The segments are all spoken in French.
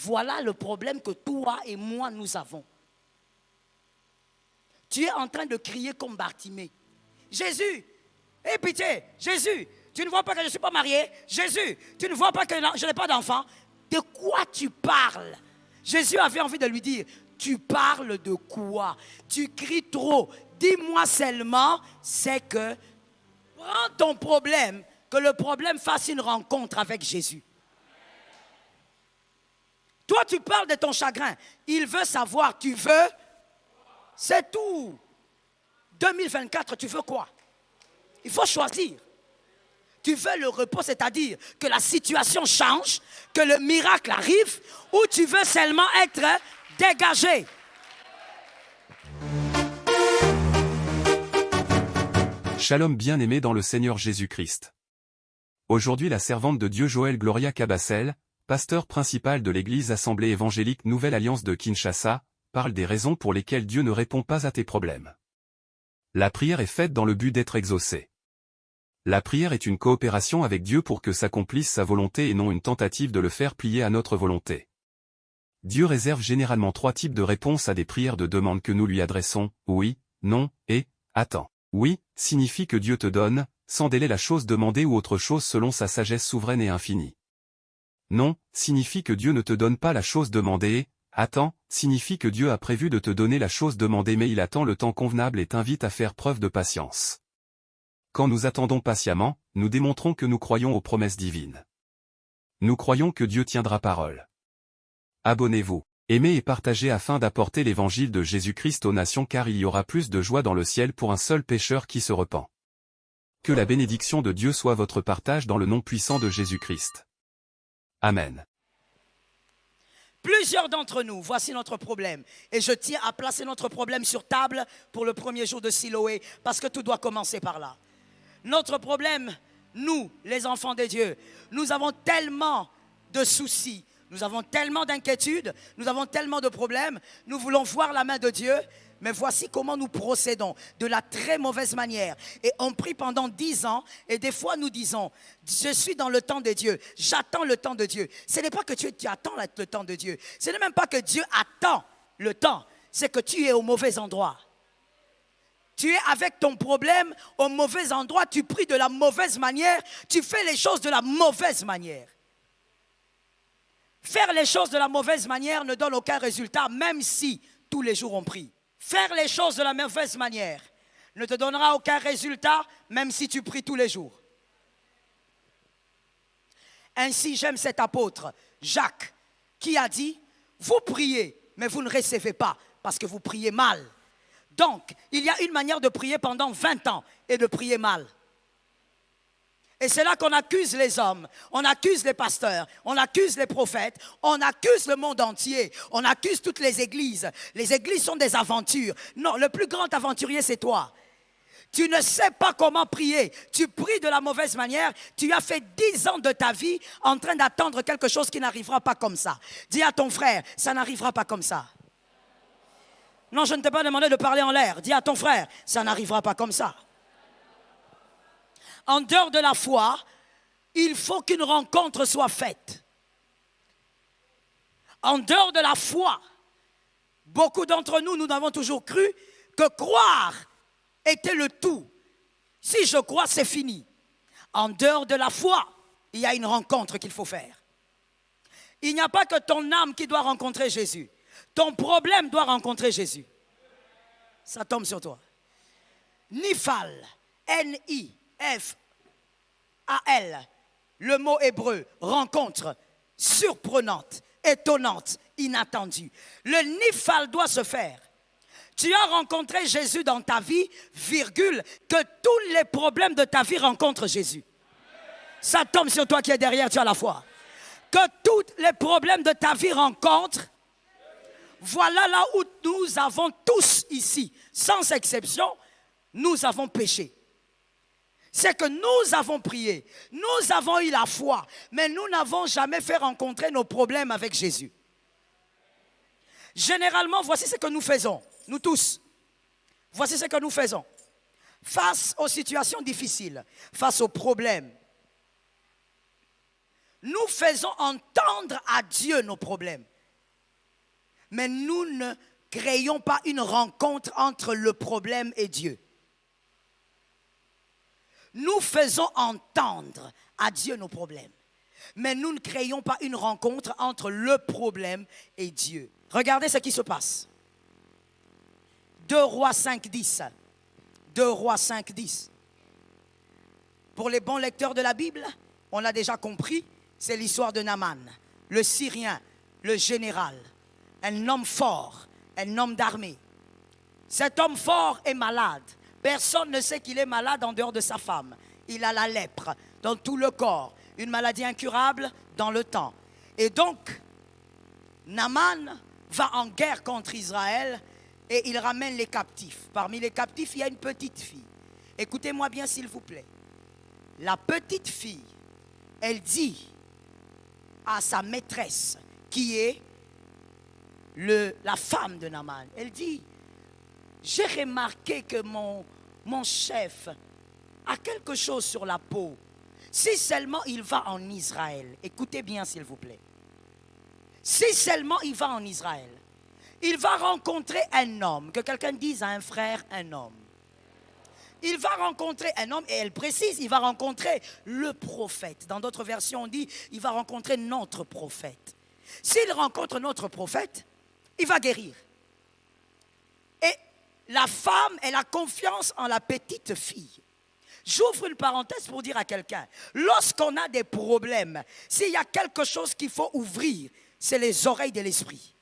Voilà le problème que toi et moi nous avons. Tu es en train de crier comme Bartimée. Jésus, aie pitié, Jésus, tu ne vois pas que je ne suis pas marié? Jésus, tu ne vois pas que je n'ai pas d'enfant? De quoi tu parles? Jésus avait envie de lui dire, tu parles de quoi? Tu cries trop. Dis-moi seulement, c'est que prends ton problème, que le problème fasse une rencontre avec Jésus. Toi, tu parles de ton chagrin. Il veut savoir, tu veux? C'est tout. 2024, tu veux quoi? Il faut choisir. Tu veux le repos, c'est-à-dire que la situation change, que le miracle arrive, ou tu veux seulement être dégagé? Shalom bien-aimé dans le Seigneur Jésus-Christ. Aujourd'hui la servante de Dieu Joël Gloria Cabassel, pasteur principal de l'église Assemblée évangélique Nouvelle Alliance de Kinshasa, parle des raisons pour lesquelles Dieu ne répond pas à tes problèmes. La prière est faite dans le but d'être exaucée. La prière est une coopération avec Dieu pour que s'accomplisse sa volonté et non une tentative de le faire plier à notre volonté. Dieu réserve généralement 3 types de réponses à des prières de demande que nous lui adressons, oui, non, et attends. Oui signifie que Dieu te donne, sans délai la chose demandée ou autre chose selon sa sagesse souveraine et infinie. Non signifie que Dieu ne te donne pas la chose demandée et attends signifie que Dieu a prévu de te donner la chose demandée mais il attend le temps convenable et t'invite à faire preuve de patience. Quand nous attendons patiemment, nous démontrons que nous croyons aux promesses divines. Nous croyons que Dieu tiendra parole. Abonnez-vous, aimez et partagez afin d'apporter l'évangile de Jésus-Christ aux nations car il y aura plus de joie dans le ciel pour un seul pécheur qui se repent. Que la bénédiction de Dieu soit votre partage dans le nom puissant de Jésus-Christ. Amen. Plusieurs d'entre nous, voici notre problème. Et je tiens à placer notre problème sur table pour le premier jour de Siloé, parce que tout doit commencer par là. Notre problème, nous, les enfants de Dieu, nous avons tellement de soucis, nous avons tellement d'inquiétudes, nous avons tellement de problèmes, nous voulons voir la main de Dieu, mais voici comment nous procédons, de la très mauvaise manière. Et on prie pendant 10 ans, et des fois nous disons, je suis dans le temps de Dieu, j'attends le temps de Dieu. Ce n'est pas que tu attends le temps de Dieu, ce n'est même pas que Dieu attend le temps, c'est que tu es au mauvais endroit. Tu es avec ton problème au mauvais endroit, tu pries de la mauvaise manière, tu fais les choses de la mauvaise manière. Faire les choses de la mauvaise manière ne donne aucun résultat, même si tous les jours on prie. Faire les choses de la mauvaise manière ne te donnera aucun résultat, même si tu pries tous les jours. Ainsi, j'aime cet apôtre, Jacques, qui a dit, vous priez, mais vous ne recevez pas, parce que vous priez mal. Donc, il y a une manière de prier pendant 20 ans et de prier mal. Et c'est là qu'on accuse les hommes, on accuse les pasteurs, on accuse les prophètes, on accuse le monde entier, on accuse toutes les églises. Les églises sont des aventures. Non, le plus grand aventurier, c'est toi. Tu ne sais pas comment prier, tu pries de la mauvaise manière, tu as fait 10 ans de ta vie en train d'attendre quelque chose qui n'arrivera pas comme ça. Dis à ton frère, ça n'arrivera pas comme ça. Non, je ne t'ai pas demandé de parler en l'air. Dis à ton frère, ça n'arrivera pas comme ça. En dehors de la foi, il faut qu'une rencontre soit faite. En dehors de la foi, beaucoup d'entre nous, nous avons toujours cru que croire était le tout. Si je crois, c'est fini. En dehors de la foi, il y a une rencontre qu'il faut faire. Il n'y a pas que ton âme qui doit rencontrer Jésus. Ton problème doit rencontrer Jésus. Ça tombe sur toi. Nifal, N-I-F-A-L, le mot hébreu, rencontre surprenante, étonnante, inattendue. Le Nifal doit se faire. Tu as rencontré Jésus dans ta vie, virgule, que tous les problèmes de ta vie rencontrent Jésus. Ça tombe sur toi qui es derrière, tu as la foi. Que tous les problèmes de ta vie rencontrent. Voilà là où nous avons tous ici, sans exception, nous avons péché. C'est que nous avons prié, nous avons eu la foi, mais nous n'avons jamais fait rencontrer nos problèmes avec Jésus. Généralement, voici ce que nous faisons, nous tous. Voici ce que nous faisons. Face aux situations difficiles, face aux problèmes, Nous faisons entendre à Dieu nos problèmes. Mais nous ne créons pas une rencontre entre le problème et Dieu. Nous faisons entendre à Dieu nos problèmes. Mais nous ne créons pas une rencontre entre le problème et Dieu. Regardez ce qui se passe. 2 Rois 5, 10. 2 Rois 5, 10. Pour les bons lecteurs de la Bible, on l'a déjà compris, c'est l'histoire de Naaman, le Syrien, le général, un homme fort, un homme d'armée. Cet homme fort est malade. Personne ne sait qu'il est malade en dehors de sa femme. Il a la lèpre dans tout le corps, une maladie incurable dans le temps. Et donc, Naaman va en guerre contre Israël et il ramène les captifs. Parmi les captifs, il y a une petite fille. Écoutez-moi bien s'il vous plaît. La petite fille, elle dit à sa maîtresse, qui est la femme de Naaman, elle dit, j'ai remarqué que mon chef a quelque chose sur la peau. Si seulement il va en Israël, écoutez bien s'il vous plaît. Si seulement il va en Israël, il va rencontrer un homme, que quelqu'un dise à un frère, un homme. Il va rencontrer un homme, et elle précise, il va rencontrer le prophète. Dans d'autres versions, on dit, il va rencontrer notre prophète. S'il rencontre notre prophète, il va guérir. Et la femme, elle a confiance en la petite fille. J'ouvre une parenthèse pour dire à quelqu'un, lorsqu'on a des problèmes, s'il y a quelque chose qu'il faut ouvrir, c'est les oreilles de l'esprit.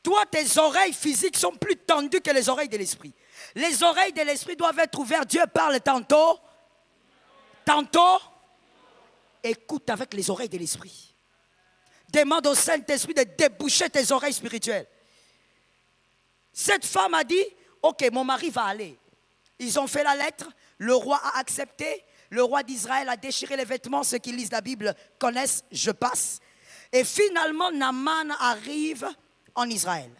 Toi, tes oreilles physiques sont plus tendues que les oreilles de l'esprit. Les oreilles de l'esprit doivent être ouvertes. Dieu parle tantôt. Écoute avec les oreilles de l'esprit. Demande au Saint-Esprit de déboucher tes oreilles spirituelles. Cette femme a dit, ok, mon mari va aller. Ils ont fait la lettre, le roi a accepté, le roi d'Israël a déchiré les vêtements, ceux qui lisent la Bible connaissent, je passe. Et finalement, Naaman arrive en Israël.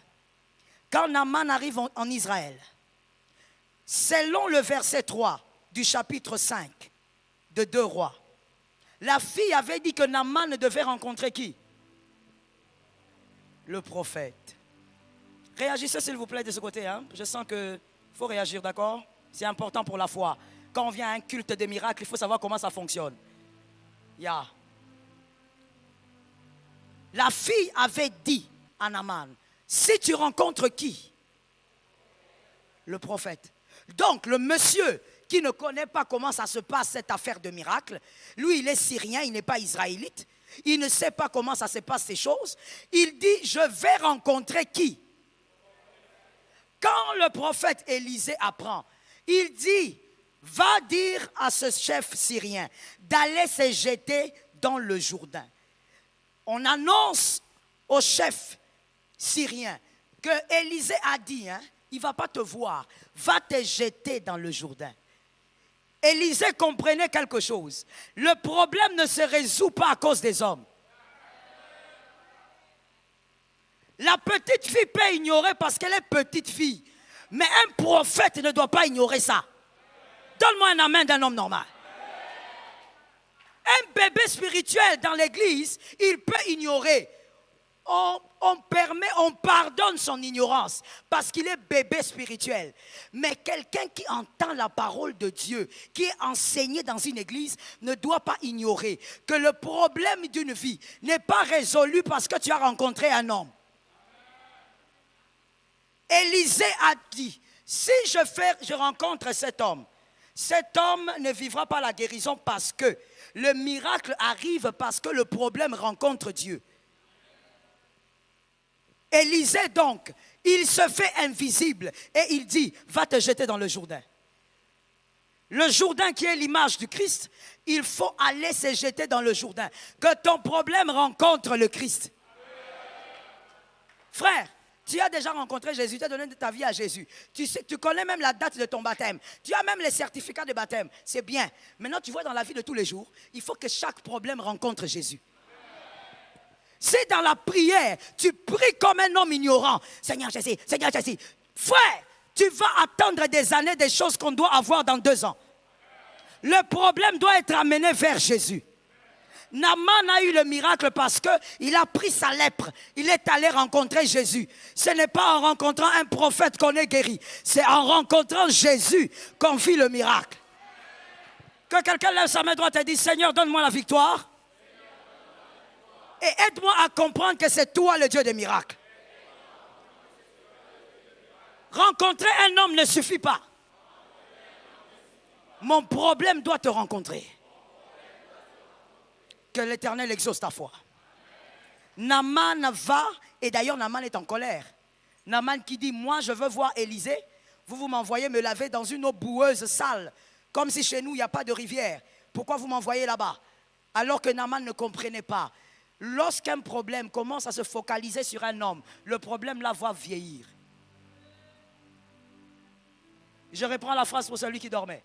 Quand Naaman arrive en Israël, selon le verset 3 du chapitre 5 de 2 Rois, la fille avait dit que Naaman devait rencontrer qui? Le prophète. Réagissez s'il vous plaît de ce côté. Hein? Je sens qu'il faut réagir, d'accord? C'est important pour la foi. Quand on vient à un culte de miracles, il faut savoir comment ça fonctionne. La fille avait dit à Naaman, si tu rencontres qui? Le prophète. Donc le monsieur qui ne connaît pas comment ça se passe cette affaire de miracle, lui il est syrien, il n'est pas israélite, il ne sait pas comment ça se passe ces choses, il dit je vais rencontrer qui? Quand le prophète Élisée apprend, il dit va dire à ce chef syrien d'aller se jeter dans le Jourdain. On annonce au chef syrien que Élisée a dit, il ne va pas te voir, va te jeter dans le Jourdain. Élisée comprenait quelque chose. Le problème ne se résout pas à cause des hommes. La petite fille peut ignorer parce qu'elle est petite fille. Mais un prophète ne doit pas ignorer ça. Donne-moi un amen d'un homme normal. Un bébé spirituel dans l'église, il peut ignorer. On pardonne son ignorance parce qu'il est bébé spirituel. Mais quelqu'un qui entend la parole de Dieu, qui est enseigné dans une église, ne doit pas ignorer que le problème d'une vie n'est pas résolu parce que tu as rencontré un homme. Élisée a dit, si je rencontre cet homme ne vivra pas la guérison parce que le miracle arrive parce que le problème rencontre Dieu. Élisée donc, il se fait invisible et il dit, va te jeter dans le Jourdain. Le Jourdain qui est l'image du Christ, il faut aller se jeter dans le Jourdain. Que ton problème rencontre le Christ. Frère, tu as déjà rencontré Jésus, tu as donné ta vie à Jésus. Tu connais même la date de ton baptême. Tu as même les certificats de baptême. C'est bien. Maintenant, tu vois dans la vie de tous les jours, il faut que chaque problème rencontre Jésus. Si dans la prière, tu pries comme un homme ignorant, Seigneur Jésus, frère, tu vas attendre des années des choses qu'on doit avoir dans 2 ans. Le problème doit être amené vers Jésus. Naaman a eu le miracle parce qu'il a pris sa lèpre. Il est allé rencontrer Jésus. Ce n'est pas en rencontrant un prophète qu'on est guéri. C'est en rencontrant Jésus qu'on vit le miracle. Que quelqu'un lève sa main droite et dise, Seigneur, donne-moi la victoire. Et aide-moi à comprendre que c'est toi le Dieu des miracles. Rencontrer un homme ne suffit pas. Mon problème doit te rencontrer. Que l'Éternel exauce ta foi. Naaman va, et d'ailleurs Naaman est en colère. Naaman qui dit, moi je veux voir Élisée, vous m'envoyez me laver dans une eau boueuse sale, comme si chez nous il n'y a pas de rivière. Pourquoi vous m'envoyez là-bas? Alors que Naaman ne comprenait pas. Lorsqu'un problème commence à se focaliser sur un homme, le problème la voit vieillir. Je reprends la phrase pour celui qui dormait.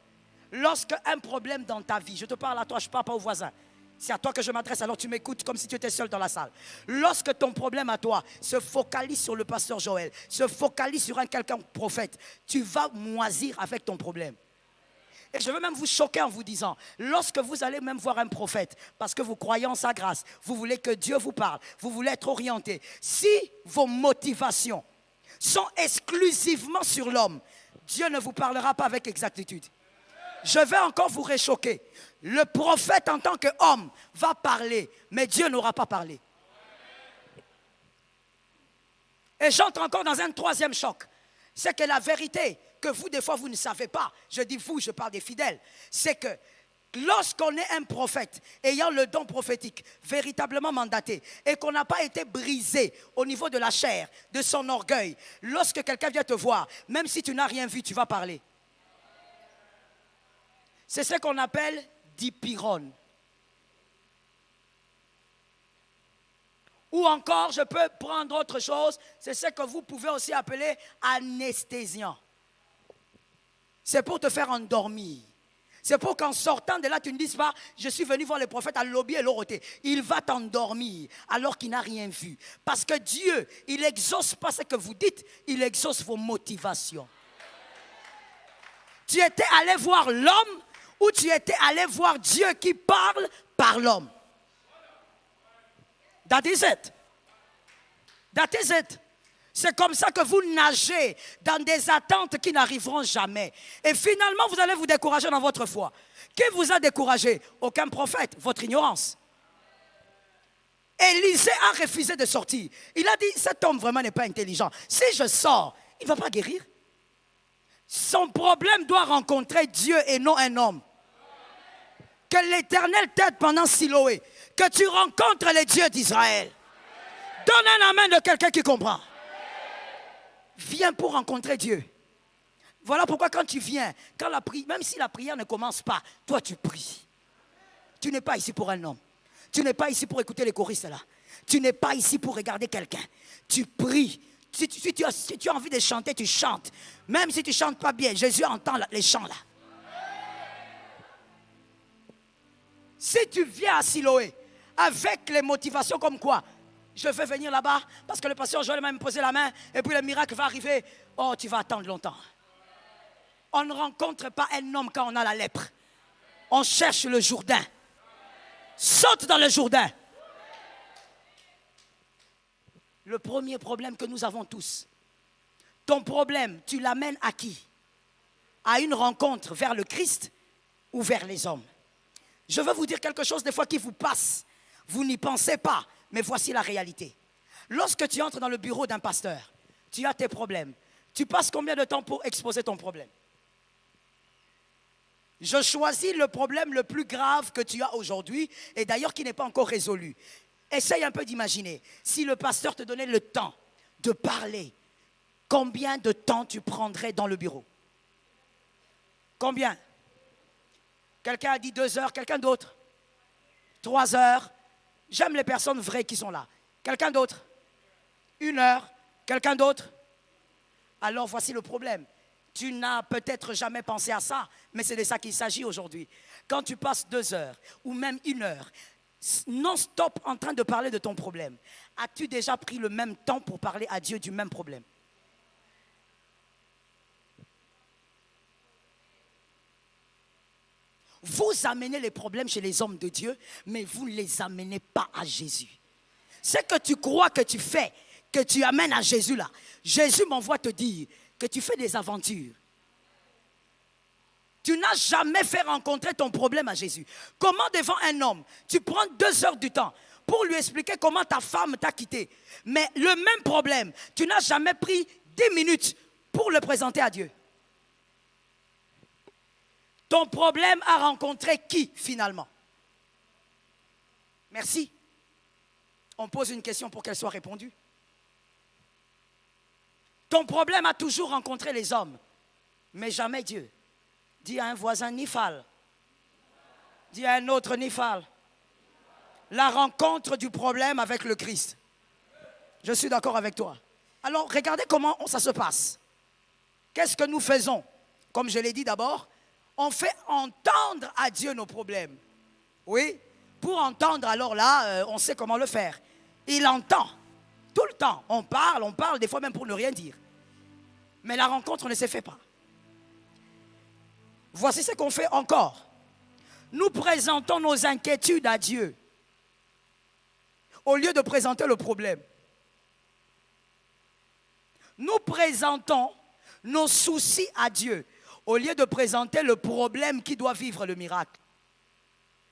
Lorsqu'un problème dans ta vie, je te parle à toi, je ne parle pas au voisin. C'est à toi que je m'adresse, alors tu m'écoutes comme si tu étais seul dans la salle. Lorsque ton problème à toi se focalise sur le pasteur Joël, se focalise sur un quelqu'un prophète, tu vas moisir avec ton problème. Et je veux même vous choquer en vous disant, lorsque vous allez même voir un prophète, parce que vous croyez en sa grâce, vous voulez que Dieu vous parle, vous voulez être orienté. Si vos motivations sont exclusivement sur l'homme, Dieu ne vous parlera pas avec exactitude. Je vais encore vous réchoquer. Le prophète en tant qu'homme va parler, mais Dieu n'aura pas parlé. Et j'entre encore dans un troisième choc. C'est que la vérité que vous, des fois, vous ne savez pas, je dis vous, je parle des fidèles, c'est que lorsqu'on est un prophète ayant le don prophétique véritablement mandaté et qu'on n'a pas été brisé au niveau de la chair, de son orgueil, lorsque quelqu'un vient te voir, même si tu n'as rien vu, tu vas parler. C'est ce qu'on appelle dipyrone. Ou encore, je peux prendre autre chose, c'est ce que vous pouvez aussi appeler anesthésiant. C'est pour te faire endormir. C'est pour qu'en sortant de là, tu ne dises pas, je suis venu voir le prophète à Lobby et Loroté. Il va t'endormir alors qu'il n'a rien vu. Parce que Dieu, il n'exauce pas ce que vous dites, il exauce vos motivations. Tu étais allé voir l'homme ou tu étais allé voir Dieu qui parle par l'homme. That is it. That is it. C'est comme ça que vous nagez dans des attentes qui n'arriveront jamais. Et finalement, vous allez vous décourager dans votre foi. Qui vous a découragé? Aucun prophète, votre ignorance. Élisée a refusé de sortir. Il a dit, cet homme vraiment n'est pas intelligent. Si je sors, il ne va pas guérir. Son problème doit rencontrer Dieu et non un homme. Que l'Éternel t'aide pendant Siloé. Que tu rencontres les dieux d'Israël. Donne un amen de quelqu'un qui comprend. Viens pour rencontrer Dieu. Voilà pourquoi quand tu viens, quand même si la prière ne commence pas, toi tu pries. Tu n'es pas ici pour un homme. Tu n'es pas ici pour écouter les choristes là. Tu n'es pas ici pour regarder quelqu'un. Tu pries. Si tu as envie de chanter, tu chantes. Même si tu ne chantes pas bien, Jésus entend les chants là. Si tu viens à Siloé avec les motivations comme quoi, je veux venir là-bas parce que le pasteur Joël m'a posé la main et puis le miracle va arriver. Oh, tu vas attendre longtemps. On ne rencontre pas un homme quand on a la lèpre. On cherche le Jourdain. Saute dans le Jourdain. Le premier problème que nous avons tous. Ton problème, tu l'amènes à qui? À une rencontre vers le Christ ou vers les hommes? Je veux vous dire quelque chose des fois qui vous passe. Vous n'y pensez pas. Mais voici la réalité. Lorsque tu entres dans le bureau d'un pasteur, tu as tes problèmes. Tu passes combien de temps pour exposer ton problème? Je choisis le problème le plus grave que tu as aujourd'hui et d'ailleurs qui n'est pas encore résolu. Essaye un peu d'imaginer. Si le pasteur te donnait le temps de parler, combien de temps tu prendrais dans le bureau? Combien? Quelqu'un a dit 2 heures, quelqu'un d'autre? 3 heures? J'aime les personnes vraies qui sont là. Quelqu'un d'autre? 1 heure? Quelqu'un d'autre? Alors voici le problème. Tu n'as peut-être jamais pensé à ça, mais c'est de ça qu'il s'agit aujourd'hui. Quand tu passes 2 heures ou même 1 heure, non-stop en train de parler de ton problème, as-tu déjà pris le même temps pour parler à Dieu du même problème? Vous amenez les problèmes chez les hommes de Dieu, mais vous ne les amenez pas à Jésus. Ce que tu crois que tu fais, que tu amènes à Jésus là, Jésus m'envoie te dire que tu fais des aventures. Tu n'as jamais fait rencontrer ton problème à Jésus. Comment devant un homme, tu prends 2 heures du temps pour lui expliquer comment ta femme t'a quitté. Mais le même problème, tu n'as jamais pris 10 minutes pour le présenter à Dieu. Ton problème a rencontré qui finalement? Merci. On pose une question pour qu'elle soit répondue. Ton problème a toujours rencontré les hommes, mais jamais Dieu. Dis à un voisin Nifal. Dis à un autre Nifal. La rencontre du problème avec le Christ. Je suis d'accord avec toi. Alors, regardez comment ça se passe. Qu'est-ce que nous faisons? Comme je l'ai dit d'abord, on fait entendre à Dieu nos problèmes. Oui, pour entendre, alors là, on sait comment le faire. Il entend. Tout le temps. On parle, des fois même pour ne rien dire. Mais la rencontre ne se fait pas. Voici ce qu'on fait encore. Nous présentons nos inquiétudes à Dieu au lieu de présenter le problème. Nous présentons nos soucis à Dieu au lieu de présenter le problème qui doit vivre le miracle.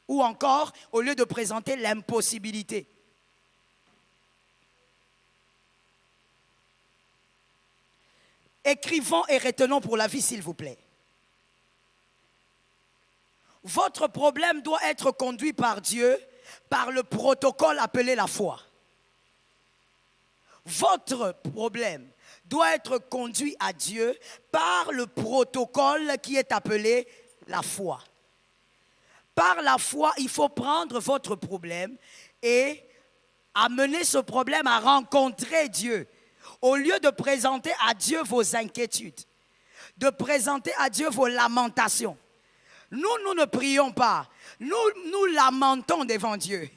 Ou encore, au lieu de présenter l'impossibilité. Écrivons et retenons pour la vie, s'il vous plaît. Votre problème doit être conduit par Dieu, par le protocole appelé la foi. Votre problème doit être conduit à Dieu par le protocole qui est appelé la foi. Par la foi, il faut prendre votre problème et amener ce problème à rencontrer Dieu. Au lieu de présenter à Dieu vos inquiétudes, de présenter à Dieu vos lamentations. Nous ne prions pas. Nous lamentons devant Dieu.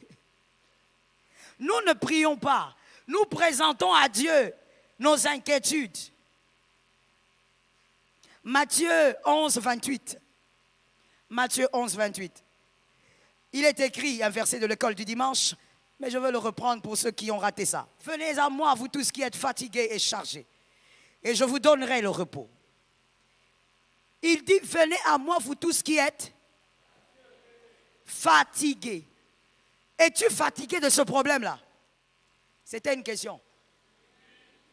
Nous ne prions pas. Nous présentons à Dieu nos inquiétudes. Matthieu 11, 28. Matthieu 11, 28. Il est écrit, un verset de l'école du dimanche, mais je veux le reprendre pour ceux qui ont raté ça. Venez à moi, vous tous qui êtes fatigués et chargés, et je vous donnerai le repos. Il dit, venez à moi, vous tous qui êtes fatigués. Es-tu fatigué de ce problème-là? C'était une question.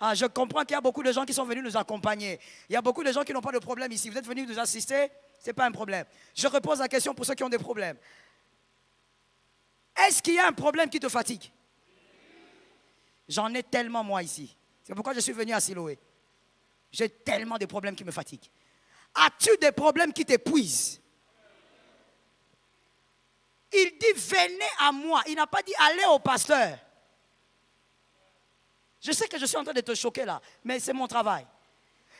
Ah, je comprends qu'il y a beaucoup de gens qui sont venus nous accompagner. Il y a beaucoup de gens qui n'ont pas de problème ici. Vous êtes venus nous assister, ce n'est pas un problème. Je repose la question pour ceux qui ont des problèmes. Est-ce qu'il y a un problème qui te fatigue? J'en ai tellement moi ici. C'est pourquoi je suis venu à Siloé. J'ai tellement de problèmes qui me fatiguent. As-tu des problèmes qui t'épuisent? Il dit venez à moi. Il n'a pas dit allez au pasteur. Je sais que je suis en train de te choquer là, mais c'est mon travail.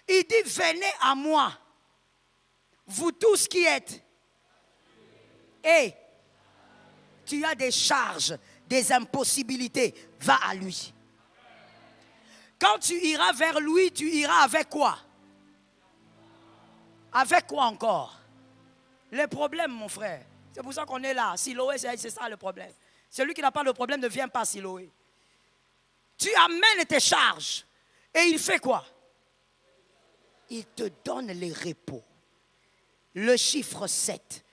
Il dit venez à moi. Vous tous qui êtes. Et tu as des charges, des impossibilités, va à lui. Quand tu iras vers lui, tu iras avec quoi? Avec quoi encore? Les problèmes, mon frère. C'est pour ça qu'on est là. Siloé, c'est ça le problème. Celui qui n'a pas le problème ne vient pas à Siloé. Tu amènes tes charges. Et il fait quoi? Il te donne les repos. Le chiffre 7.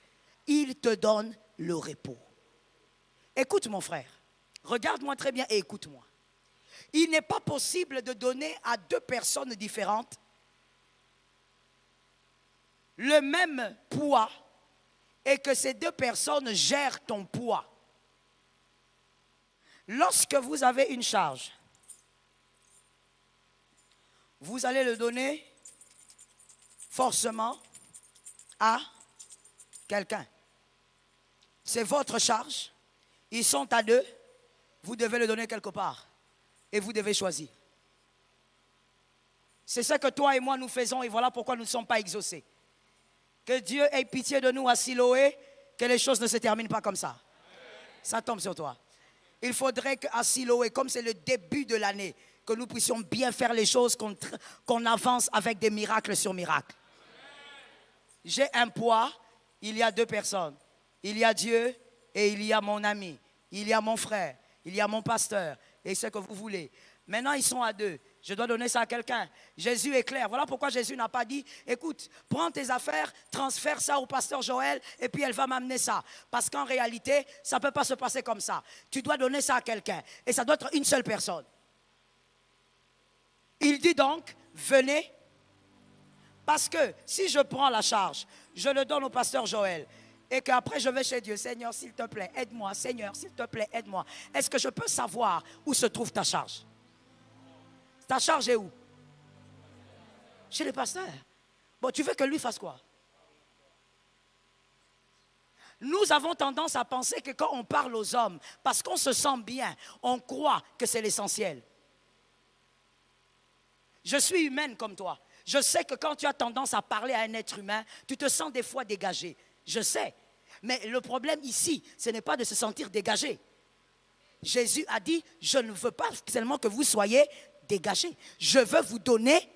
Il te donne le repos. Écoute mon frère. Regarde-moi très bien et écoute-moi. Il n'est pas possible de donner à 2 personnes différentes le même poids et que ces 2 personnes gèrent ton poids. Lorsque vous avez une charge, vous allez le donner forcément à quelqu'un. C'est votre charge. Ils sont à 2. Vous devez le donner quelque part. Et vous devez choisir. C'est ce que toi et moi nous faisons et voilà pourquoi nous ne sommes pas exaucés. Que Dieu ait pitié de nous à Siloé, que les choses ne se terminent pas comme ça. Ça tombe sur toi. Il faudrait qu'à Siloé, comme c'est le début de l'année, que nous puissions bien faire les choses, qu'on avance avec des miracles sur miracles. J'ai un poids, il y a deux personnes. Il y a Dieu et il y a mon ami. Il y a mon frère. Il y a mon pasteur. Et ce que vous voulez. Maintenant, ils sont à deux. Je dois donner ça à quelqu'un. Jésus est clair. Voilà pourquoi Jésus n'a pas dit, écoute, prends tes affaires, transfère ça au pasteur Joël et puis elle va m'amener ça. Parce qu'en réalité, ça ne peut pas se passer comme ça. Tu dois donner ça à quelqu'un. Et ça doit être une seule personne. Il dit donc, venez. Parce que si je prends la charge, je le donne au pasteur Joël. Et qu'après je vais chez Dieu. Seigneur, s'il te plaît, aide-moi. Seigneur, s'il te plaît, aide-moi. Est-ce que je peux savoir où se trouve ta charge? Ta charge est où? Chez le pasteur. Bon, tu veux que lui fasse quoi? Nous avons tendance à penser que quand on parle aux hommes, parce qu'on se sent bien, on croit que c'est l'essentiel. Je suis humaine comme toi. Je sais que quand tu as tendance à parler à un être humain, tu te sens des fois dégagé. Je sais. Mais le problème ici, ce n'est pas de se sentir dégagé. Jésus a dit, je ne veux pas seulement que vous soyez dégagés. Je veux vous donner.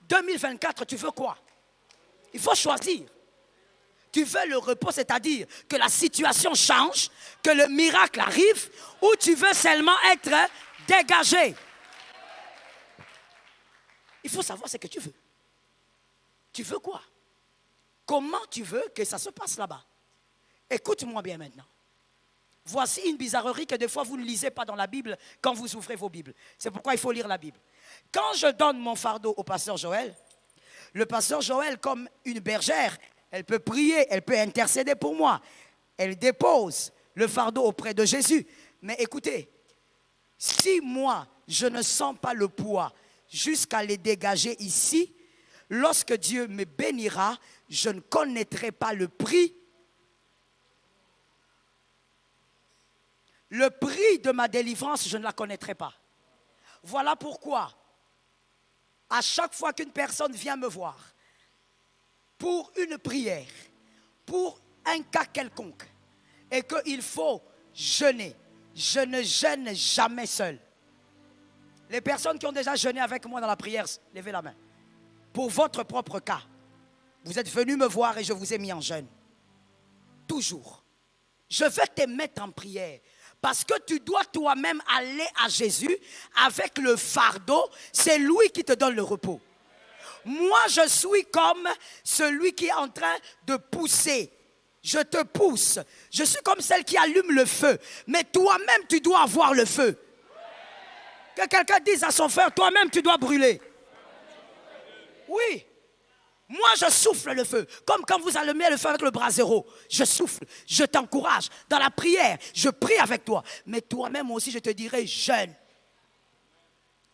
2024, tu veux quoi? Il faut choisir. Tu veux le repos, c'est-à-dire que la situation change, que le miracle arrive, ou tu veux seulement être dégagé? Il faut savoir ce que tu veux. Tu veux quoi? Comment tu veux que ça se passe là-bas? Écoute-moi bien maintenant. Voici une bizarrerie que des fois vous ne lisez pas dans la Bible quand vous ouvrez vos Bibles. C'est pourquoi il faut lire la Bible. Quand je donne mon fardeau au pasteur Joël, le pasteur Joël, comme une bergère, elle peut prier, elle peut intercéder pour moi. Elle dépose le fardeau auprès de Jésus. Mais écoutez, si moi, je ne sens pas le poids jusqu'à les dégager ici, lorsque Dieu me bénira, je ne connaîtrai pas le prix. Le prix de ma délivrance, je ne la connaîtrai pas. Voilà pourquoi, à chaque fois qu'une personne vient me voir, pour une prière, pour un cas quelconque, et qu'il faut jeûner, je ne jeûne jamais seul. Les personnes qui ont déjà jeûné avec moi dans la prière, levez la main. Pour votre propre cas, vous êtes venus me voir et je vous ai mis en jeûne. Toujours. Je vais te mettre en prière. Parce que tu dois toi-même aller à Jésus avec le fardeau. C'est lui qui te donne le repos. Moi, je suis comme celui qui est en train de pousser. Je te pousse. Je suis comme celle qui allume le feu. Mais toi-même, tu dois avoir le feu. Que quelqu'un dise à son frère, toi-même, tu dois brûler. Oui. Moi, je souffle le feu. Comme quand vous allumez le feu avec le brasero. Je souffle, je t'encourage. Dans la prière, je prie avec toi. Mais toi-même aussi, je te dirai, jeûne.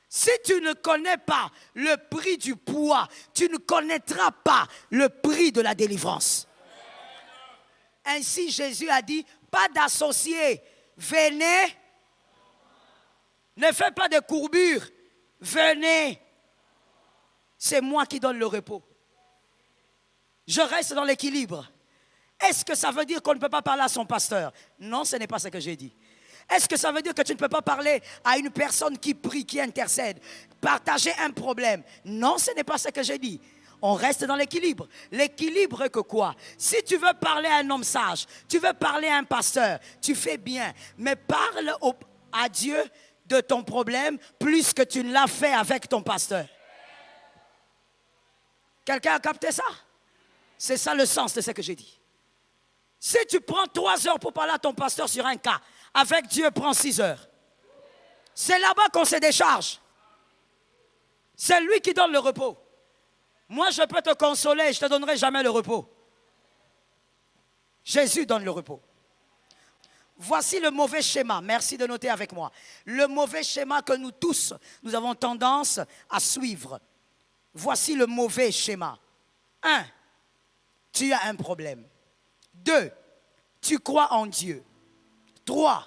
Si tu ne connais pas le prix du poids, tu ne connaîtras pas le prix de la délivrance. Ainsi, Jésus a dit, pas d'associés. Venez. Ne fais pas de courbure. Venez. C'est moi qui donne le repos. Je reste dans l'équilibre. Est-ce que ça veut dire qu'on ne peut pas parler à son pasteur? Non, ce n'est pas ce que j'ai dit. Est-ce que ça veut dire que tu ne peux pas parler à une personne qui prie, qui intercède, partager un problème? Non, ce n'est pas ce que j'ai dit. On reste dans l'équilibre. L'équilibre que quoi? Si tu veux parler à un homme sage, tu veux parler à un pasteur, tu fais bien. Mais parle à Dieu de ton problème plus que tu ne l'as fait avec ton pasteur. Quelqu'un a capté ça? C'est ça le sens de ce que j'ai dit. Si tu prends 3 heures pour parler à ton pasteur sur un cas, avec Dieu, prends 6 heures. C'est là-bas qu'on se décharge. C'est lui qui donne le repos. Moi, je peux te consoler, je ne te donnerai jamais le repos. Jésus donne le repos. Voici le mauvais schéma. Merci de noter avec moi. Le mauvais schéma que nous tous, nous avons tendance à suivre. Voici le mauvais schéma. 1. Tu as un problème. 2. Tu crois en Dieu. 3.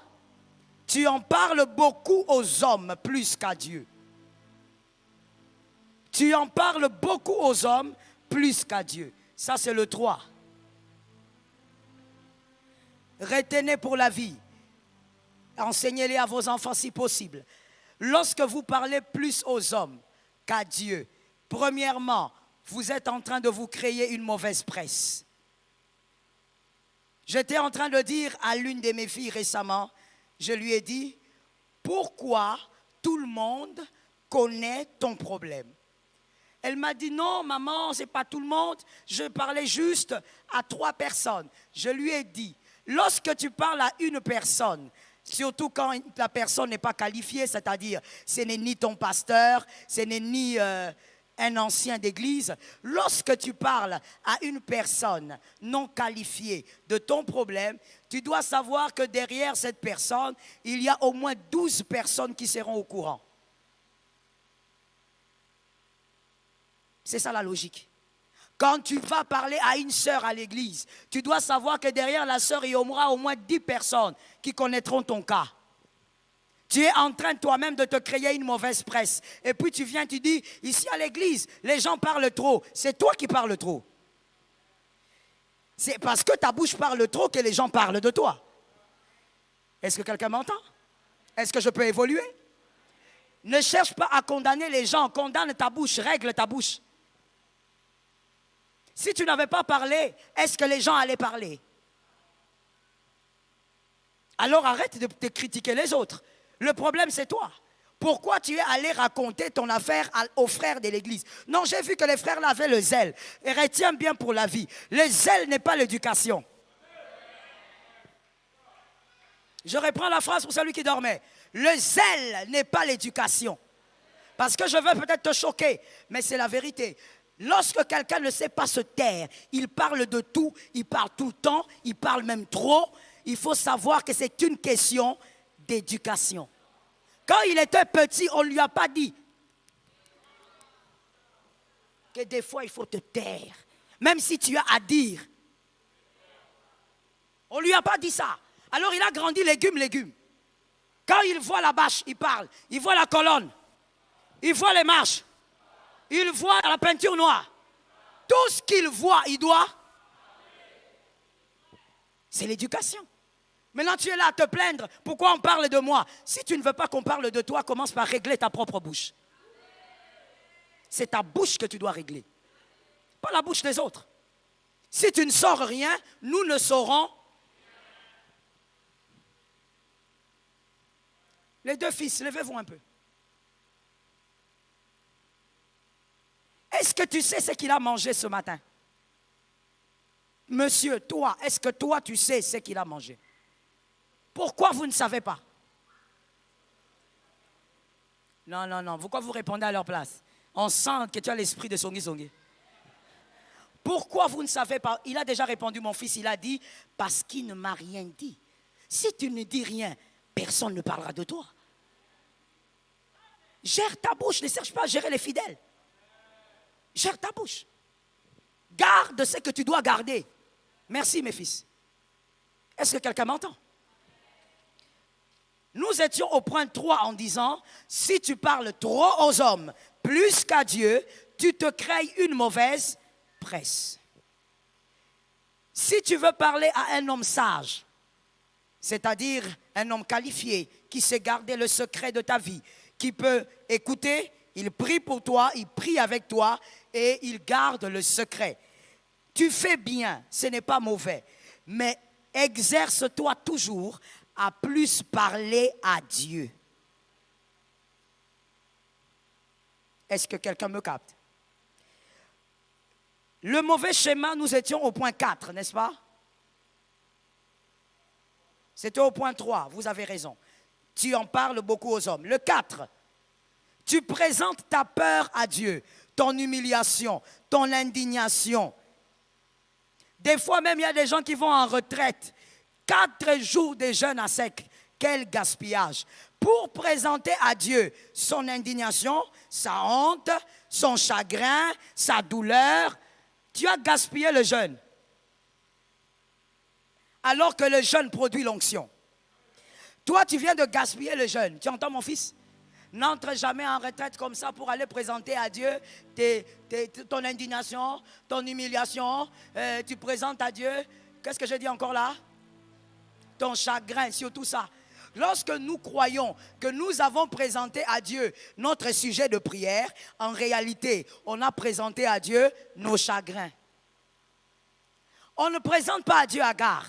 Tu en parles beaucoup aux hommes plus qu'à Dieu. Tu en parles beaucoup aux hommes plus qu'à Dieu. Ça, c'est le 3. Retenez pour la vie. Enseignez-les à vos enfants si possible. Lorsque vous parlez plus aux hommes qu'à Dieu, premièrement, vous êtes en train de vous créer une mauvaise presse. J'étais en train de dire à l'une de mes filles récemment, je lui ai dit, pourquoi tout le monde connaît ton problème? Elle m'a dit, non, maman, ce n'est pas tout le monde. Je parlais juste à 3 personnes. Je lui ai dit, lorsque tu parles à une personne, surtout quand la personne n'est pas qualifiée, c'est-à-dire ce n'est ni ton pasteur, ce n'est ni un ancien d'église, lorsque tu parles à une personne non qualifiée de ton problème, tu dois savoir que derrière cette personne, il y a au moins 12 personnes qui seront au courant. C'est ça la logique. Quand tu vas parler à une sœur à l'église, tu dois savoir que derrière la sœur, il y aura au moins 10 personnes qui connaîtront ton cas. Tu es en train toi-même de te créer une mauvaise presse. Et puis tu viens, tu dis, ici à l'église, les gens parlent trop. C'est toi qui parles trop. C'est parce que ta bouche parle trop que les gens parlent de toi. Est-ce que quelqu'un m'entend? Est-ce que je peux évoluer? Ne cherche pas à condamner les gens. Condamne ta bouche, règle ta bouche. Si tu n'avais pas parlé, est-ce que les gens allaient parler? Alors arrête de critiquer les autres. Le problème, c'est toi. Pourquoi tu es allé raconter ton affaire aux frères de l'église? Non, j'ai vu que les frères là avaient le zèle. Et retiens bien pour la vie. Le zèle n'est pas l'éducation. Je reprends la phrase pour celui qui dormait. Le zèle n'est pas l'éducation. Parce que je veux peut-être te choquer, mais c'est la vérité. Lorsque quelqu'un ne sait pas se taire, il parle de tout, il parle tout le temps, il parle même trop. Il faut savoir que c'est une question d'éducation. Quand il était petit, on ne lui a pas dit que des fois il faut te taire. Même si tu as à dire. On ne lui a pas dit ça. Alors il a grandi légumes. Quand il voit la bâche, il parle. Il voit la colonne. Il voit les marches. Il voit la peinture noire. Tout ce qu'il voit, il doit. C'est l'éducation. Maintenant, tu es là à te plaindre. Pourquoi on parle de moi? Si tu ne veux pas qu'on parle de toi, commence par régler ta propre bouche. C'est ta bouche que tu dois régler. Pas la bouche des autres. Si tu ne sors rien, nous ne saurons. Les 2 fils, levez-vous un peu. Est-ce que tu sais ce qu'il a mangé ce matin? Monsieur, toi, est-ce que toi tu sais ce qu'il a mangé? Pourquoi vous ne savez pas? Non. Pourquoi vous répondez à leur place? On sent que tu as l'esprit de Songi. Pourquoi vous ne savez pas? Il a déjà répondu, mon fils, il a dit, parce qu'il ne m'a rien dit. Si tu ne dis rien, personne ne parlera de toi. Gère ta bouche, ne cherche pas à gérer les fidèles. Gère ta bouche. Garde ce que tu dois garder. Merci, mes fils. Est-ce que quelqu'un m'entend? Nous étions au point 3 en disant, si tu parles trop aux hommes, plus qu'à Dieu, tu te crées une mauvaise presse. Si tu veux parler à un homme sage, c'est-à-dire un homme qualifié, qui sait garder le secret de ta vie, qui peut écouter, il prie pour toi, il prie avec toi et il garde le secret. Tu fais bien, ce n'est pas mauvais, mais exerce-toi toujours à plus parler à Dieu. Est-ce que quelqu'un me capte? Le mauvais schéma, nous étions au point 4, n'est-ce pas? C'était au point 3, vous avez raison. Tu en parles beaucoup aux hommes. Le 4, tu présentes ta peur à Dieu, ton humiliation, ton indignation. Des fois même, il y a des gens qui vont en retraite. 4 jours de jeûne à sec. Quel gaspillage. Pour présenter à Dieu son indignation, sa honte, son chagrin, sa douleur, tu as gaspillé le jeûne. Alors que le jeûne produit l'onction. Toi, tu viens de gaspiller le jeûne. Tu entends, mon fils? N'entre jamais en retraite comme ça pour aller présenter à Dieu ton indignation, ton humiliation. Tu présentes à Dieu. Qu'est-ce que je dis encore là? Ton chagrin, surtout ça. Lorsque nous croyons que nous avons présenté à Dieu notre sujet de prière, en réalité, on a présenté à Dieu nos chagrins. On ne présente pas à Dieu Agar.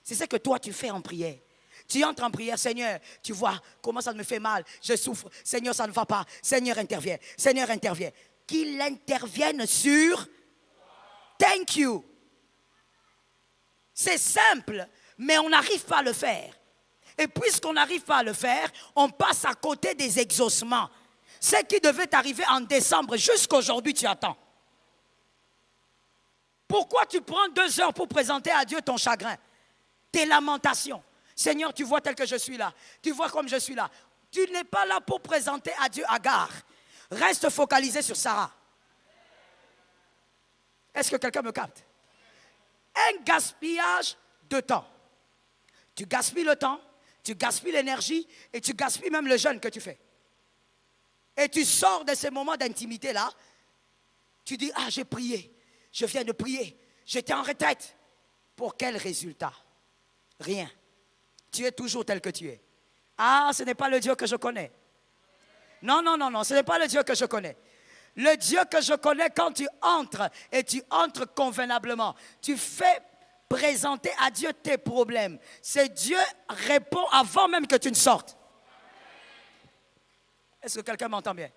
C'est ce que toi tu fais en prière. Tu entres en prière, Seigneur, tu vois comment ça me fait mal, je souffre, Seigneur, ça ne va pas, Seigneur, interviens, Seigneur, interviens. Qu'il intervienne sur thank you. C'est simple, mais on n'arrive pas à le faire. Et puisqu'on n'arrive pas à le faire, on passe à côté des exaucements. Ce qui devait arriver en décembre, jusqu'aujourd'hui, tu attends. Pourquoi tu prends 2 heures pour présenter à Dieu ton chagrin, tes lamentations? Seigneur, tu vois tel que je suis là. Tu vois comme je suis là. Tu n'es pas là pour présenter à Dieu Agar. Reste focalisé sur Sarah. Est-ce que quelqu'un me capte? Un gaspillage de temps. Tu gaspilles le temps, tu gaspilles l'énergie et tu gaspilles même le jeûne que tu fais. Et tu sors de ces moments d'intimité-là. Tu dis, ah, j'ai prié. Je viens de prier. J'étais en retraite. Pour quel résultat? Rien. Tu es toujours tel que tu es. Ah, ce n'est pas le Dieu que je connais. Non, non, non, non, ce n'est pas le Dieu que je connais. Le Dieu que je connais, quand tu entres, et tu entres convenablement, tu fais présenter à Dieu tes problèmes. C'est Dieu répond avant même que tu ne sortes. Est-ce que quelqu'un m'entend bien?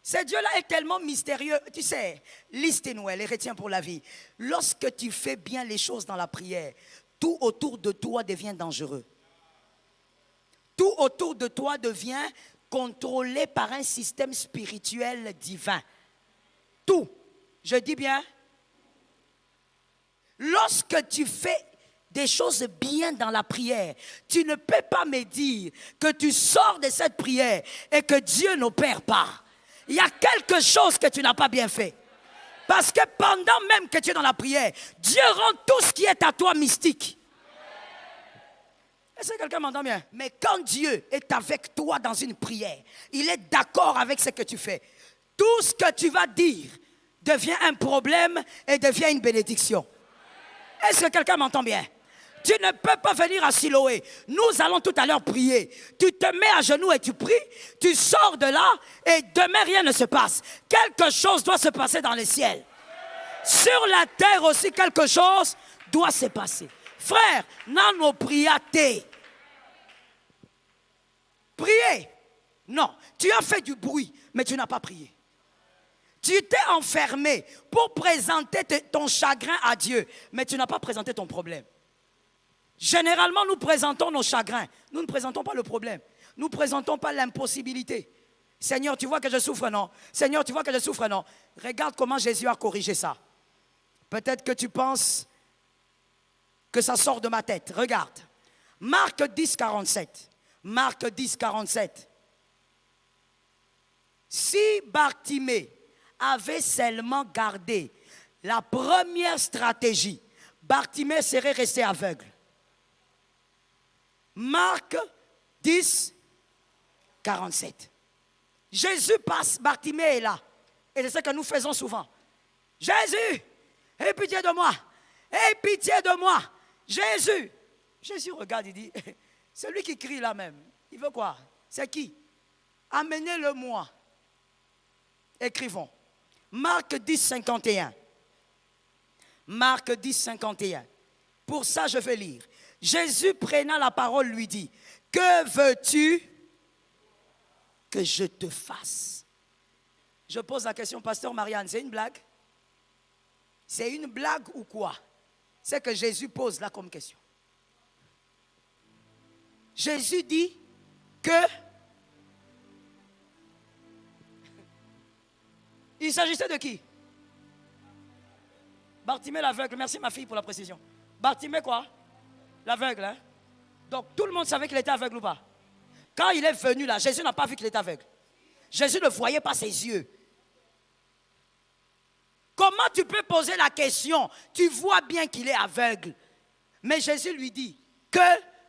Ce Dieu-là est tellement mystérieux. Tu sais, listez-nous, les retiens pour la vie. Lorsque tu fais bien les choses dans la prière, tout autour de toi devient dangereux. Tout autour de toi devient contrôlé par un système spirituel divin. Tout. Je dis bien. Lorsque tu fais des choses bien dans la prière, tu ne peux pas me dire que tu sors de cette prière et que Dieu n'opère pas. Il y a quelque chose que tu n'as pas bien fait. Parce que pendant même que tu es dans la prière, Dieu rend tout ce qui est à toi mystique. Est-ce que quelqu'un m'entend bien? Mais quand Dieu est avec toi dans une prière, il est d'accord avec ce que tu fais. Tout ce que tu vas dire devient un problème et devient une bénédiction. Est-ce que quelqu'un m'entend bien? Tu ne peux pas venir à Siloé. Nous allons tout à l'heure prier. Tu te mets à genoux et tu pries. Tu sors de là et demain rien ne se passe. Quelque chose doit se passer dans les ciels. Sur la terre aussi, quelque chose doit se passer. Frère, non priate. Prier. Non, tu as fait du bruit, mais tu n'as pas prié. Tu t'es enfermé pour présenter ton chagrin à Dieu, mais tu n'as pas présenté ton problème. Généralement, nous présentons nos chagrins. Nous ne présentons pas le problème. Nous ne présentons pas l'impossibilité. Seigneur, tu vois que je souffre, non? Seigneur, tu vois que je souffre, non? Regarde comment Jésus a corrigé ça. Peut-être que tu penses que ça sort de ma tête. Regarde. Marc 10, 47. Marc 10, 47. Si Bartimée avait seulement gardé la première stratégie, Bartimée serait resté aveugle. Marc 10, 47. Jésus passe, Bartimée est là. Et c'est ce que nous faisons souvent. Jésus, aie pitié de moi. Aie pitié de moi. Jésus. Jésus regarde, il dit, celui qui crie là même, il veut quoi? C'est qui? Amenez-le-moi. Écrivons. Marc 10, 51. Marc 10, 51. Pour ça, je vais lire. Jésus prenant la parole lui dit, que veux-tu que je te fasse? Je pose la question, pasteur Marianne, c'est une blague? C'est une blague ou quoi? C'est que Jésus pose là comme question. Jésus dit que il s'agissait de qui? Bartimée l'aveugle. Merci ma fille pour la précision. Bartimée quoi? L'aveugle. Hein? Donc tout le monde savait qu'il était aveugle ou pas? Quand il est venu là, Jésus n'a pas vu qu'il était aveugle. Jésus ne voyait pas ses yeux. Comment tu peux poser la question? Tu vois bien qu'il est aveugle. Mais Jésus lui dit, que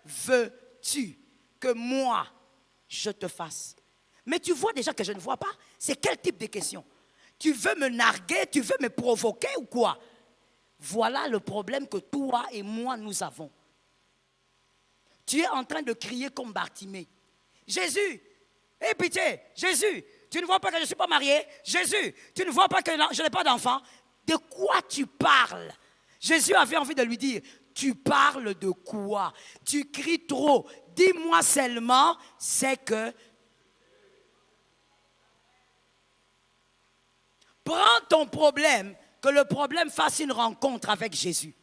veux-tu que moi je te fasse? Mais tu vois déjà que je ne vois pas. C'est quel type de question? Tu veux me narguer? Tu veux me provoquer ou quoi? Voilà le problème que toi et moi nous avons. tu es en train de crier comme Bartimée. Jésus, aie pitié, Jésus, tu ne vois pas que je ne suis pas marié? Jésus, tu ne vois pas que je n'ai pas d'enfant? De quoi tu parles? Jésus avait envie de lui dire, tu parles de quoi? Tu cries trop. Dis-moi seulement, c'est que... Prends ton problème, que le problème fasse une rencontre avec Jésus.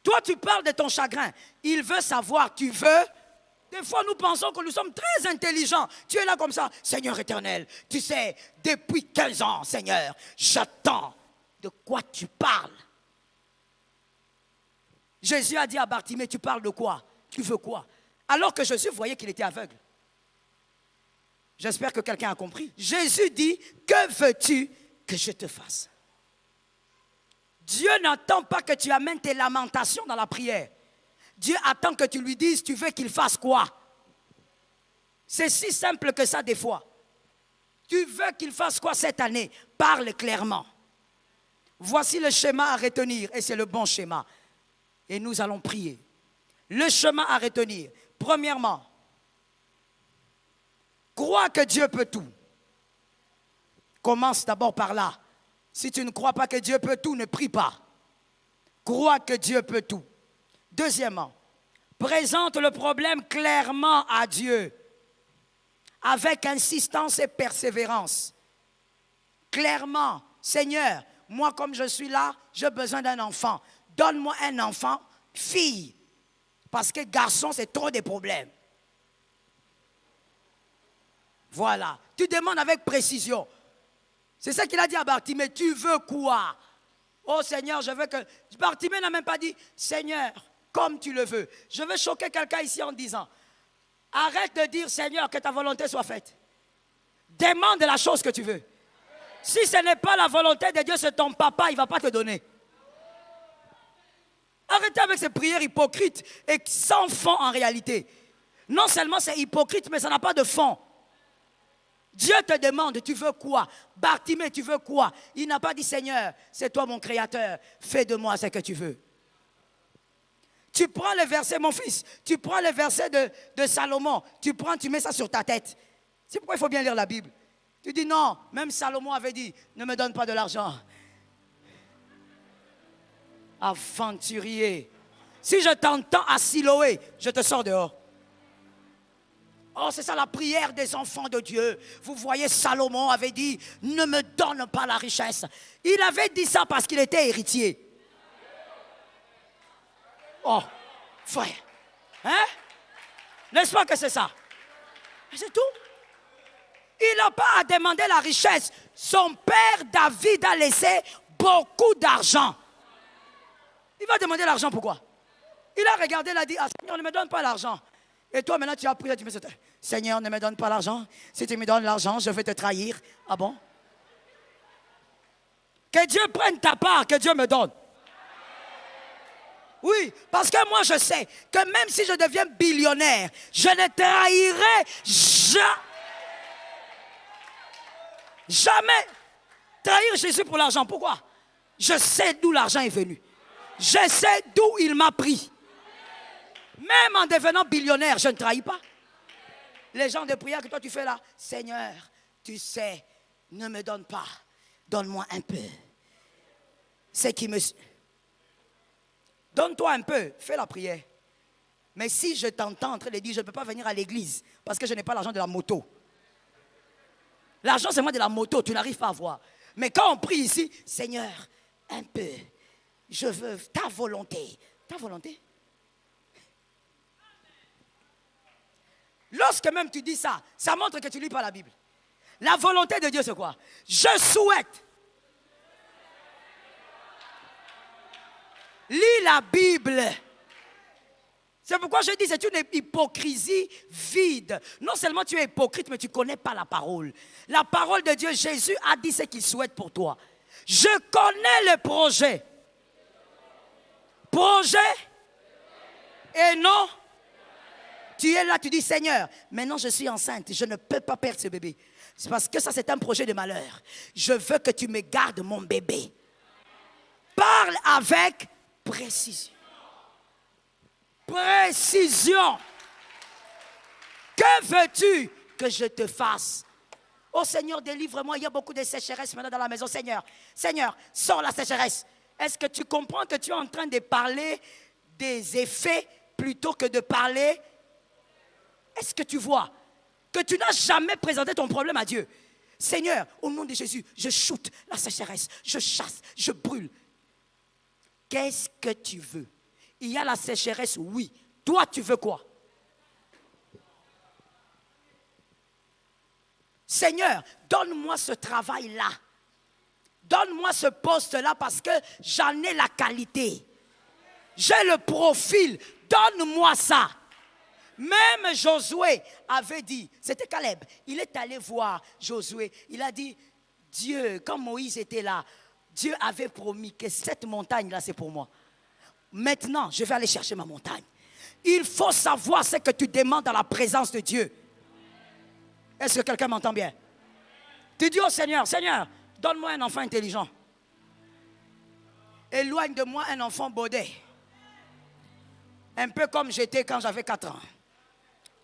Toi, tu parles de ton chagrin. Il veut savoir, tu veux... Des fois, nous pensons que nous sommes très intelligents. Tu es là comme ça, Seigneur éternel. Tu sais, depuis 15 ans, Seigneur, j'attends. De quoi tu parles? Jésus a dit à Bartimée, tu parles de quoi? Tu veux quoi? Alors que Jésus voyait qu'il était aveugle. J'espère que quelqu'un a compris. Jésus dit, que veux-tu que je te fasse? Dieu n'attend pas que tu amènes tes lamentations dans la prière. Dieu attend que tu lui dises, tu veux qu'il fasse quoi? C'est si simple que ça des fois. Tu veux qu'il fasse quoi cette année? Parle clairement. Voici le schéma à retenir et c'est le bon schéma. Et nous allons prier. Le chemin à retenir. Premièrement, crois que Dieu peut tout. Commence d'abord par là. Si tu ne crois pas que Dieu peut tout, ne prie pas. Crois que Dieu peut tout. Deuxièmement, présente le problème clairement à Dieu, avec insistance et persévérance. Clairement, Seigneur, moi comme je suis là, j'ai besoin d'un enfant. Donne-moi un enfant, fille, parce que garçon, c'est trop de problèmes. Voilà, tu demandes avec précision. C'est ça qu'il a dit à Bartimée, tu veux quoi? Oh Seigneur, je veux que... Bartimée n'a même pas dit, Seigneur, comme tu le veux. Je veux choquer quelqu'un ici en disant, arrête de dire, Seigneur, que ta volonté soit faite. Demande la chose que tu veux. Si ce n'est pas la volonté de Dieu, c'est ton papa, il ne va pas te donner. Arrêtez avec ces prières hypocrites et sans fond en réalité. Non seulement c'est hypocrite, mais ça n'a pas de fond. Dieu te demande, tu veux quoi? Bartimée, tu veux quoi? Il n'a pas dit, Seigneur, c'est toi mon créateur, fais de moi ce que tu veux. Tu prends le verset, mon fils, tu prends le verset de Salomon, tu mets ça sur ta tête. C'est pourquoi il faut bien lire la Bible. Tu dis non, même Salomon avait dit, ne me donne pas de l'argent. Aventurier. Si je t'entends à Siloé, je te sors dehors. Oh, c'est ça la prière des enfants de Dieu. Vous voyez, Salomon avait dit, ne me donne pas la richesse. Il avait dit ça parce qu'il était héritier. Oh, frère. Hein? N'est-ce pas que c'est ça? C'est tout. Il n'a pas à demander la richesse. Son père David a laissé beaucoup d'argent. Il va demander l'argent pourquoi? Il a regardé, il a dit, ah, Seigneur, ne me donne pas l'argent. Et toi, maintenant, tu as prié, tu me dis, Seigneur, ne me donne pas l'argent. Si tu me donnes l'argent, je vais te trahir. Ah bon? Que Dieu prenne ta part, que Dieu me donne. Oui, parce que moi, je sais que même si je deviens billionnaire, je ne trahirai jamais trahir Jésus pour l'argent. Pourquoi? Je sais d'où l'argent est venu. Je sais d'où il m'a pris. Même en devenant billionnaire, je ne trahis pas. Les gens de prière que toi tu fais là, Seigneur, tu sais, ne me donne pas, donne-moi un peu. C'est qui me... Donne-toi un peu, fais la prière. Mais si je t'entends en train de dire, je ne peux pas venir à l'église parce que je n'ai pas l'argent de la moto. L'argent, c'est moi de la moto, tu n'arrives pas à voir. Mais quand on prie ici, Seigneur, un peu, je veux ta volonté. Ta volonté? Lorsque même tu dis ça, ça montre que tu ne lis pas la Bible. La volonté de Dieu, c'est quoi? Je souhaite. Lis la Bible. C'est pourquoi je dis, c'est une hypocrisie vide. Non seulement tu es hypocrite, mais tu ne connais pas la parole. La parole de Dieu, Jésus a dit ce qu'il souhaite pour toi. Je connais le projet. Projet et non. Tu es là, tu dis, Seigneur, maintenant je suis enceinte, je ne peux pas perdre ce bébé. C'est parce que ça, c'est un projet de malheur. Je veux que tu me gardes mon bébé. Parle avec précision. précision. Que veux-tu que je te fasse? Oh Seigneur, délivre-moi. Il y a beaucoup de sécheresse maintenant dans la maison. Seigneur, Seigneur, sors la sécheresse. Est-ce que tu comprends que tu es en train de parler des effets plutôt que de parler? Est-ce que tu vois que tu n'as jamais présenté ton problème à Dieu? Seigneur, au nom de Jésus, je shoote la sécheresse, je chasse, je brûle. Qu'est-ce que tu veux? Il y a la sécheresse, oui. Toi, tu veux quoi? Seigneur, donne-moi ce travail-là. Donne-moi ce poste-là parce que j'en ai la qualité. J'ai le profil. Donne-moi ça. Même Josué avait dit, c'était Caleb, il est allé voir Josué. Il a dit, Dieu, quand Moïse était là, Dieu avait promis que cette montagne-là, c'est pour moi. Maintenant, je vais aller chercher ma montagne. Il faut savoir ce que tu demandes dans la présence de Dieu. Est-ce que quelqu'un m'entend bien? Tu dis au Seigneur, Seigneur, donne-moi un enfant intelligent. Éloigne de moi un enfant baudet. Un peu comme j'étais quand j'avais 4 ans.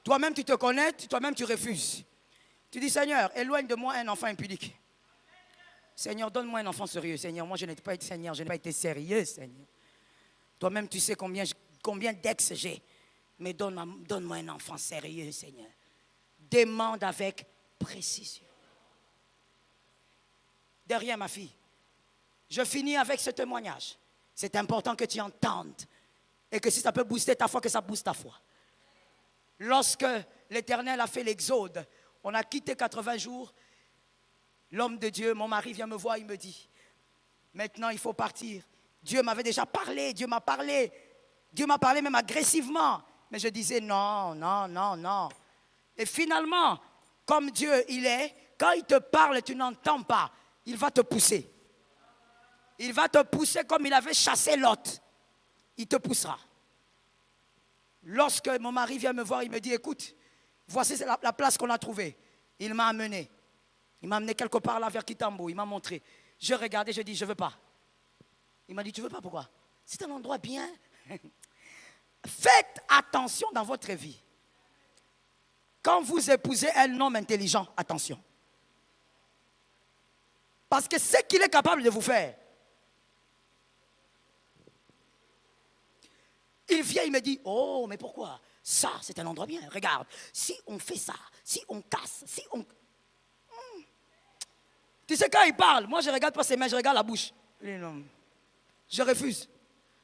Toi-même, tu te connais, toi-même, tu refuses. Tu dis, Seigneur, éloigne de moi un enfant impudique. Seigneur, donne-moi un enfant sérieux. Seigneur, moi, je n'ai pas été Seigneur, je n'ai pas été sérieux, Seigneur. Toi-même, tu sais combien d'ex j'ai. Mais donne-moi un enfant sérieux, Seigneur. Demande avec précision. Derrière ma fille, je finis avec ce témoignage. C'est important que tu entendes. Et que si ça peut booster ta foi, que ça booste ta foi. Lorsque l'Éternel a fait l'exode, on a quitté 80 jours. L'homme de Dieu, mon mari vient me voir, il me dit, maintenant il faut partir. Dieu m'avait déjà parlé, Dieu m'a parlé même agressivement. Mais je disais non, non, non, non. Et finalement, comme Dieu il est, quand il te parle, tu n'entends pas, il va te pousser. Il va te pousser comme il avait chassé Lot. Il te poussera. Lorsque mon mari vient me voir, il me dit, écoute, voici la place qu'on a trouvée. Il m'a amené. Il m'a amené quelque part là vers Kitambo. Il m'a montré. Je regardais, je dis, je ne veux pas. Il m'a dit, tu ne veux pas, pourquoi? C'est un endroit bien. Faites attention dans votre vie. Quand vous épousez un homme intelligent, attention. Parce que ce qu'il est capable de vous faire. Il vient, il me dit, oh, mais pourquoi? Ça, c'est un endroit bien. Regarde, si on fait ça, si on casse, si on... Tu sais, quand il parle, moi, je ne regarde pas ses mains, je regarde la bouche. Je refuse.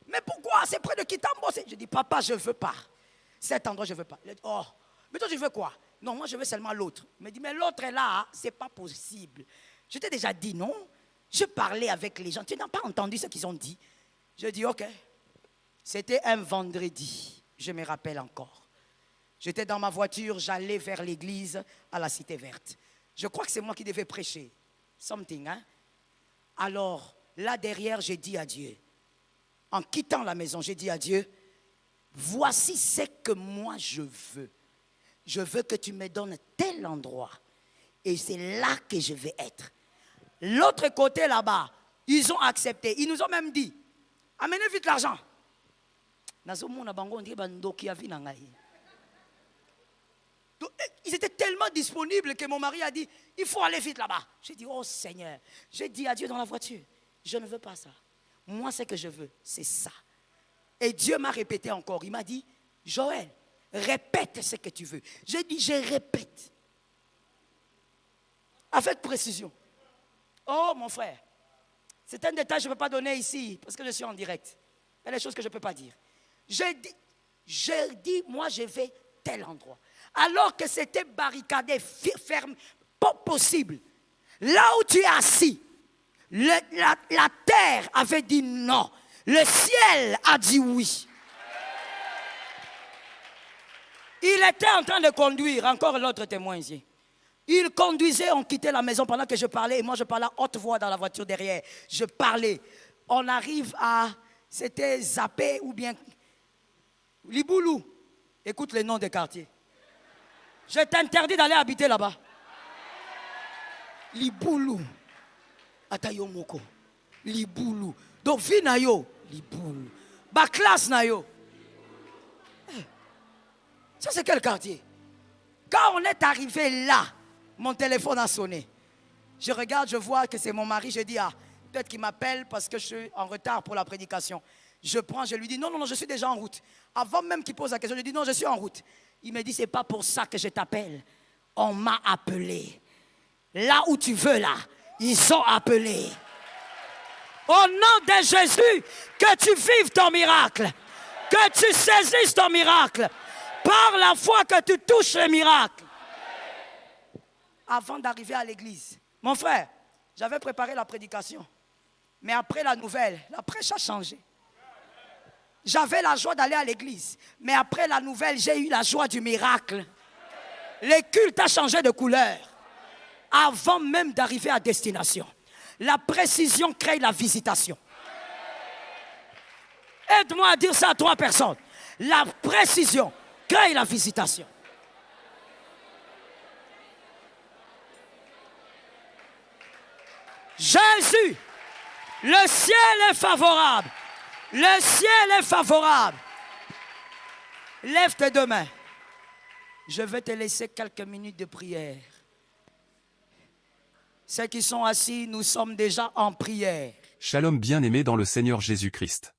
Mais pourquoi? C'est près de Kitambo. Je dis, papa, je ne veux pas. Cet endroit, je ne veux pas. Il dit, oh, mais toi, tu veux quoi? Non, moi, je veux seulement l'autre. Il me dit, mais l'autre est là, ce n'est pas possible. Je t'ai déjà dit, non? Je parlais avec les gens. Tu n'as pas entendu ce qu'ils ont dit? Je dis, ok. C'était un vendredi, je me rappelle encore. J'étais dans ma voiture, j'allais vers l'église à la Cité Verte. Je crois que c'est moi qui devais prêcher. Something, hein? Alors, là derrière, j'ai dit à Dieu, en quittant la maison, j'ai dit à Dieu, voici ce que moi je veux. Je veux que tu me donnes tel endroit. Et c'est là que je vais être. L'autre côté là-bas, ils ont accepté. Ils nous ont même dit, amenez vite l'argent. Ils étaient tellement disponibles que mon mari a dit, il faut aller vite là-bas. J'ai dit, oh Seigneur, j'ai dit à Dieu dans la voiture, je ne veux pas ça. Moi, ce que je veux, c'est ça. Et Dieu m'a répété encore, il m'a dit, Joël, répète ce que tu veux. J'ai dit, je répète. Avec précision. Oh mon frère, c'est un détail que je ne peux pas donner ici, parce que je suis en direct. Il y a des choses que je ne peux pas dire. J'ai dit, moi je vais tel endroit. Alors que c'était barricadé, ferme, pas possible. Là où tu es assis, la terre avait dit non. Le ciel a dit oui. Il était en train de conduire, encore l'autre témoin ici. Il conduisait, on quittait la maison pendant que je parlais. Et moi je parlais à haute voix dans la voiture derrière. Je parlais. On arrive à, c'était Zappé ou bien... Liboulou, écoute les noms des quartiers. Je t'interdis d'aller habiter là-bas. Liboulou, Atayo Moko, Liboulou, donc Vinayo, Liboulou, Baklas Nayo. Ça, c'est quel quartier? Quand on est arrivé là, mon téléphone a sonné. Je regarde, je vois que c'est mon mari. Je dis, ah, peut-être qu'il m'appelle parce que je suis en retard pour la prédication. Je prends, je lui dis, non, je suis déjà en route. Avant même qu'il pose la question, je dis, non, je suis en route. Il me dit, c'est pas pour ça que je t'appelle. On m'a appelé. Là où tu veux, là, ils ont appelé. Au nom de Jésus, que tu vives ton miracle. Que tu saisisses ton miracle. Par la foi que tu touches le miracle. Avant d'arriver à l'église, mon frère, j'avais préparé la prédication. Mais après la nouvelle, la prêche a changé. J'avais la joie d'aller à l'église. Mais après la nouvelle, j'ai eu la joie du miracle. Les cultes ont changé de couleur. Avant même d'arriver à destination. La précision crée la visitation. Aide-moi à dire ça à 3 personnes. La précision crée la visitation. Jésus, le ciel est favorable. Le ciel est favorable. Lève tes 2 mains. Je vais te laisser quelques minutes de prière. Ceux qui sont assis, nous sommes déjà en prière. Shalom bien-aimés dans le Seigneur Jésus-Christ.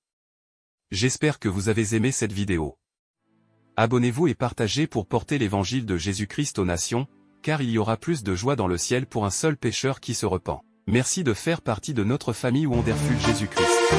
J'espère que vous avez aimé cette vidéo. Abonnez-vous et partagez pour porter l'évangile de Jésus-Christ aux nations, car il y aura plus de joie dans le ciel pour un seul pécheur qui se repent. Merci de faire partie de notre famille Wonderful Jésus-Christ.